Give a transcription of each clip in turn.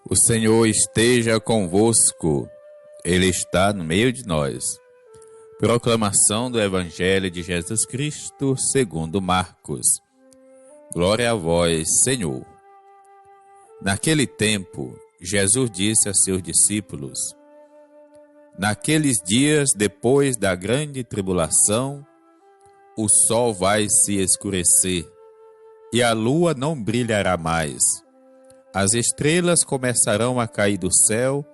O Senhor esteja convosco, Ele está no meio de nós. Proclamação do Evangelho de Jesus Cristo segundo Marcos. Glória a vós, Senhor. Naquele tempo, Jesus disse a seus discípulos: Naqueles dias, depois da grande tribulação, o sol vai se escurecer, e a lua não brilhará mais. As estrelas começarão a cair do céu,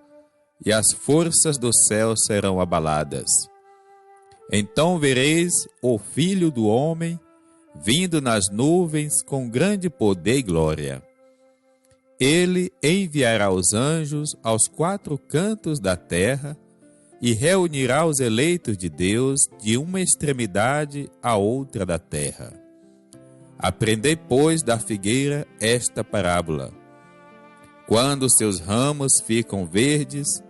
e as forças do céu serão abaladas. Então vereis o Filho do Homem vindo nas nuvens com grande poder e glória. Ele enviará os anjos aos quatro cantos da terra e reunirá os eleitos de Deus de uma extremidade à outra da terra. Aprendei, pois, da figueira esta parábola. Quando seus ramos ficam verdes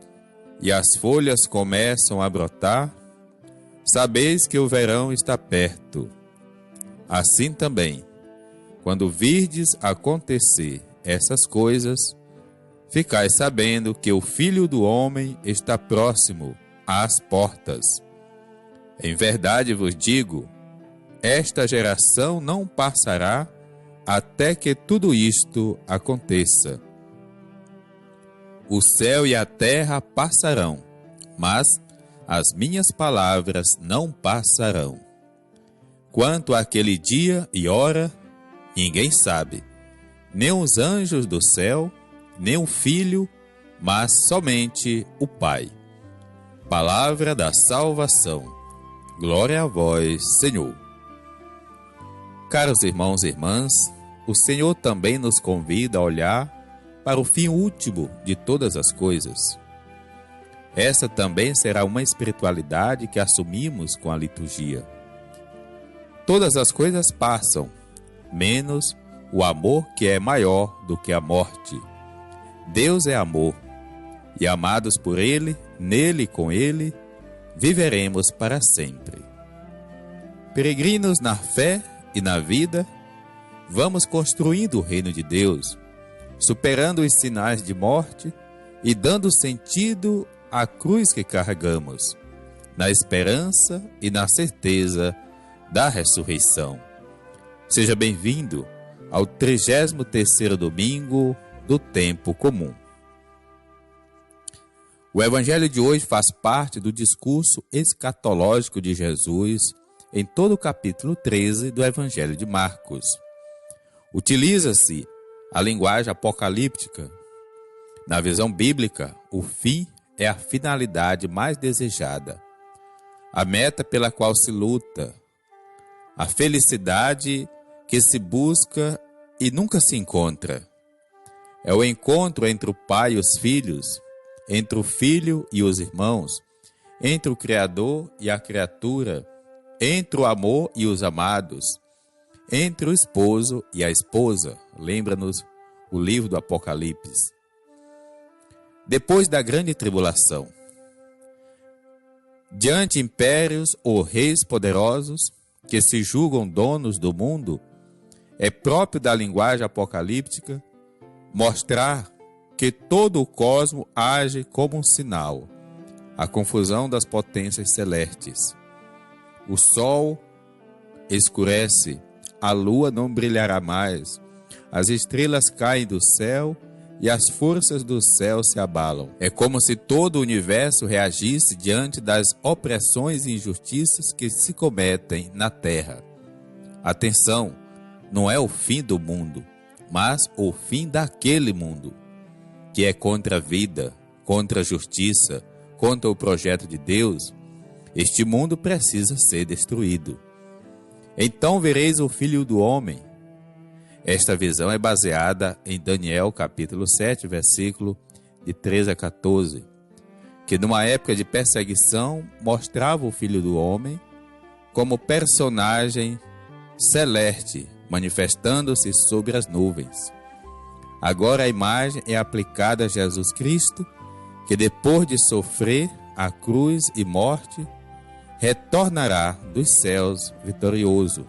e as folhas começam a brotar, sabeis que o verão está perto. Assim também, quando virdes acontecer essas coisas, ficais sabendo que o Filho do Homem está próximo às portas. Em verdade vos digo, esta geração não passará até que tudo isto aconteça. O céu e a terra passarão, mas as minhas palavras não passarão. Quanto àquele dia e hora, ninguém sabe, nem os anjos do céu, nem o Filho, mas somente o Pai. Palavra da salvação. Glória a vós, Senhor. Caros irmãos e irmãs, o Senhor também nos convida a olhar para o fim último de todas as coisas. Essa também será uma espiritualidade que assumimos com a liturgia. Todas as coisas passam, menos o amor que é maior do que a morte. Deus é amor, e amados por Ele, nele e com Ele, viveremos para sempre. Peregrinos na fé e na vida, vamos construindo o reino de Deus, superando os sinais de morte e dando sentido à cruz que carregamos, na esperança e na certeza da ressurreição. Seja bem-vindo ao 33º domingo do tempo comum. O Evangelho de hoje faz parte do discurso escatológico de Jesus em todo o capítulo 13 do Evangelho de Marcos. Utiliza-se a linguagem apocalíptica. Na visão bíblica, o fim é a finalidade mais desejada, a meta pela qual se luta, a felicidade que se busca e nunca se encontra. É o encontro entre o Pai e os filhos, entre o Filho e os irmãos, entre o Criador e a criatura, entre o amor e os amados, entre o esposo e a esposa. Lembra-nos o livro do Apocalipse. Depois da grande tribulação, diante impérios ou reis poderosos que se julgam donos do mundo, é próprio da linguagem apocalíptica mostrar que todo o cosmo age como um sinal, a confusão das potências celestes. O sol escurece, a lua não brilhará mais, as estrelas caem do céu e as forças do céu se abalam. É como se todo o universo reagisse diante das opressões e injustiças que se cometem na terra. Atenção, não é o fim do mundo, mas o fim daquele mundo, que é contra a vida, contra a justiça, contra o projeto de Deus. Este mundo precisa ser destruído. Então vereis o Filho do Homem. Esta visão é baseada em Daniel capítulo 7, versículo de 13 a 14, que numa época de perseguição mostrava o Filho do Homem como personagem celeste, manifestando-se sobre as nuvens. Agora a imagem é aplicada a Jesus Cristo, que depois de sofrer a cruz e morte, retornará dos céus vitorioso.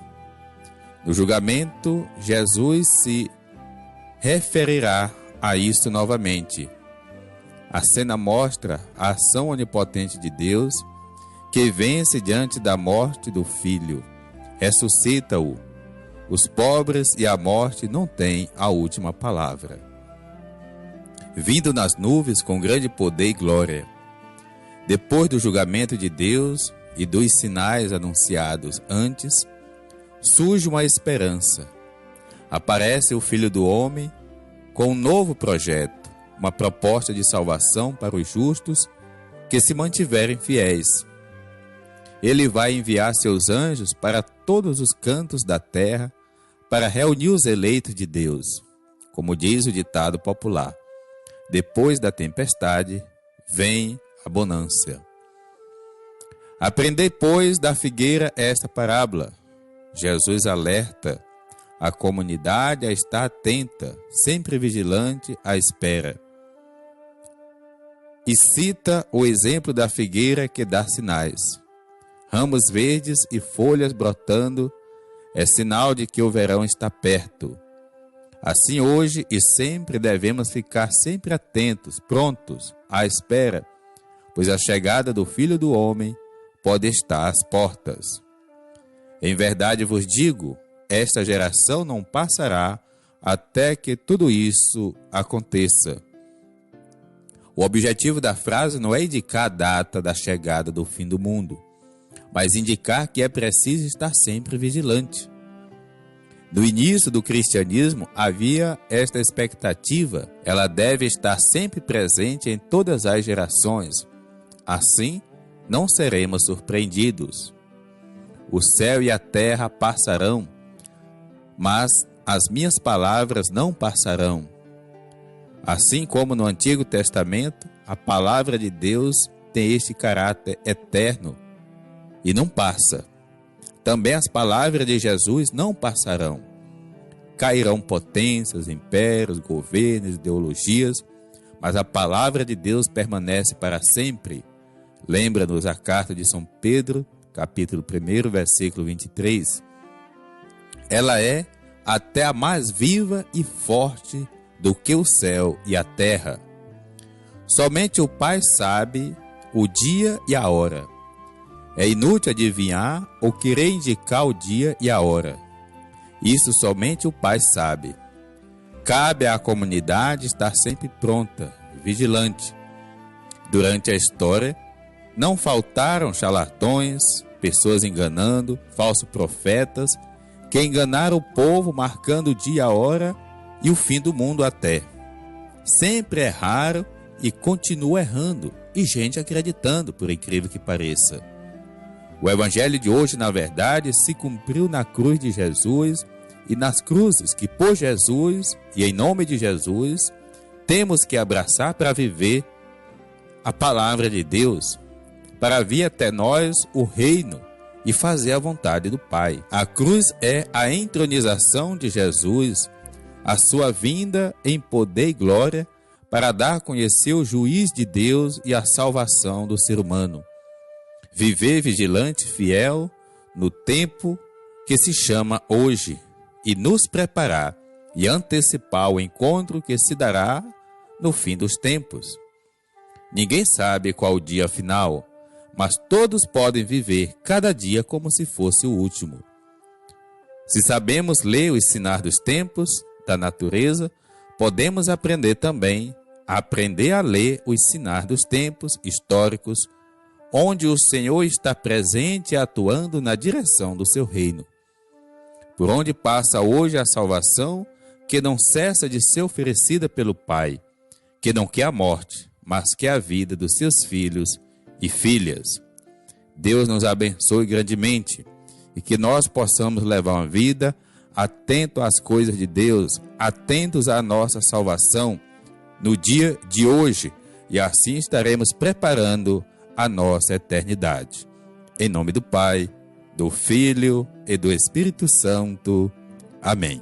No julgamento, Jesus se referirá a isto novamente. A cena mostra a ação onipotente de Deus, que vence diante da morte do Filho, ressuscita-o. Os pobres e a morte não têm a última palavra. Vindo nas nuvens com grande poder e glória, depois do julgamento de Deus e dos sinais anunciados antes, surge uma esperança. Aparece o Filho do Homem com um novo projeto, uma proposta de salvação para os justos que se mantiverem fiéis. Ele vai enviar seus anjos para todos os cantos da terra para reunir os eleitos de Deus. Como diz o ditado popular, depois da tempestade, vem a bonança. Aprendei, pois, da figueira esta parábola. Jesus alerta a comunidade a estar atenta, sempre vigilante à espera. E cita o exemplo da figueira que dá sinais. Ramos verdes e folhas brotando é sinal de que o verão está perto. Assim hoje e sempre devemos ficar sempre atentos, prontos, à espera, pois a chegada do Filho do Homem pode estar às portas. Em verdade vos digo, esta geração não passará até que tudo isso aconteça. O objetivo da frase não é indicar a data da chegada do fim do mundo, mas indicar que é preciso estar sempre vigilante. No início do cristianismo havia esta expectativa, ela deve estar sempre presente em todas as gerações. Assim, não seremos surpreendidos. O céu e a terra passarão, mas as minhas palavras não passarão. Assim como no Antigo Testamento, a palavra de Deus tem este caráter eterno e não passa. Também as palavras de Jesus não passarão. Cairão potências, impérios, governos, ideologias, mas a palavra de Deus permanece para sempre. Lembra-nos a carta de São Pedro, capítulo 1, versículo 23. Ela é até a mais viva e forte do que o céu e a terra. Somente o Pai sabe o dia e a hora. É inútil adivinhar ou querer indicar o dia e a hora. Isso somente o Pai sabe. Cabe à comunidade estar sempre pronta, vigilante. Durante a história, não faltaram charlatões, pessoas enganando, falsos profetas, que enganaram o povo marcando o dia e a hora e o fim do mundo até. Sempre erraram e continua errando, e gente acreditando, por incrível que pareça. O evangelho de hoje, na verdade, se cumpriu na cruz de Jesus e nas cruzes que por Jesus e em nome de Jesus temos que abraçar para viver a palavra de Deus, para vir até nós o reino e fazer a vontade do Pai. A cruz é a entronização de Jesus, a sua vinda em poder e glória para dar a conhecer o juiz de Deus e a salvação do ser humano. Viver vigilante, fiel, no tempo que se chama hoje, e nos preparar e antecipar o encontro que se dará no fim dos tempos. Ninguém sabe qual o dia final, mas todos podem viver cada dia como se fosse o último. Se sabemos ler os sinais dos tempos, da natureza, podemos aprender também a aprender a ler os sinais dos tempos históricos, onde o Senhor está presente e atuando na direção do seu reino. Por onde passa hoje a salvação, que não cessa de ser oferecida pelo Pai, que não quer a morte, mas quer a vida dos seus filhos e filhas. Deus nos abençoe grandemente e que nós possamos levar uma vida atento às coisas de Deus, atentos à nossa salvação no dia de hoje, e assim estaremos preparando a nossa eternidade. Em nome do Pai, do Filho e do Espírito Santo. Amém.